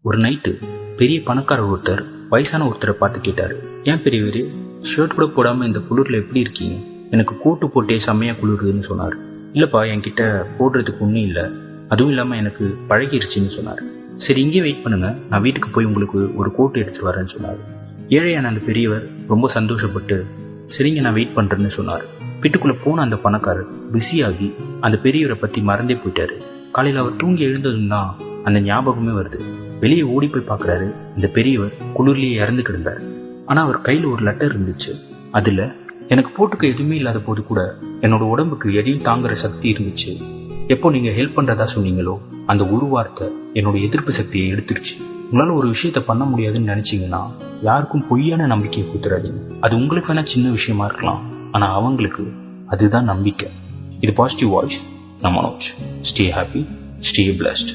ஒரு நைட்டு பெரிய பணக்காரர் ஒருத்தர் வயசான ஒருத்தரை பார்த்து கேட்டாரு, ஏன் பெரியவர் ஷர்ட் கூட போடாம இந்த குளிர்ல எப்படி இருக்கீங்க? எனக்கு கோட்டு போட்டே செம்மையா குளிருதுன்னு சொன்னார். இல்லப்பா, என்கிட்ட போடுறதுக்கு ஒன்றும் இல்லை, அதுவும் இல்லாம எனக்கு பழகிருச்சுன்னு சொன்னார். சரி, இங்கே வெயிட் பண்ணுங்க, நான் வீட்டுக்கு போய் உங்களுக்கு ஒரு கோட்டு எடுத்துட்டு வரேன்னு சொன்னார். ஏழையான அந்த பெரியவர் ரொம்ப சந்தோஷப்பட்டு சரிங்க நான் வெயிட் பண்றேன்னு சொன்னார். வீட்டுக்குள்ள போன அந்த பணக்காரர் பிஸியாகி அந்த பெரியவரை பத்தி மறந்தே போயிட்டாரு. காலையில் அவர் தூங்கி எழுந்ததும் தான் அந்த ஞாபகமே வருது. வெளியே ஓடி போய் பார்க்குறாரு, இந்த பெரியவர் குளிர்லேயே இறந்து கிடந்தார். ஆனால் அவர் கையில் ஒரு லெட்டர் இருந்துச்சு. அதில் எனக்கு போட்டுக்க எதுவுமே இல்லாத போது கூட என்னோட உடம்புக்கு எதையும் தாங்குற சக்தி இருந்துச்சு. எப்போ நீங்கள் ஹெல்ப் பண்ணுறதா சொன்னீங்களோ அந்த ஒரு வார்த்தை என்னோட எதிர்ப்பு சக்தியை எடுத்துருச்சு. உங்களால் ஒரு விஷயத்த பண்ண முடியாதுன்னு நினச்சிங்கன்னா யாருக்கும் பொய்யான நம்பிக்கையை கொடுத்துறாதீங்க. அது உங்களுக்கு வேணா சின்ன விஷயமா இருக்கலாம், ஆனால் அவங்களுக்கு அதுதான் நம்பிக்கை. இது பாசிட்டிவ் வாய்ஸ். நான் Manoj. Stay happy, stay blessed.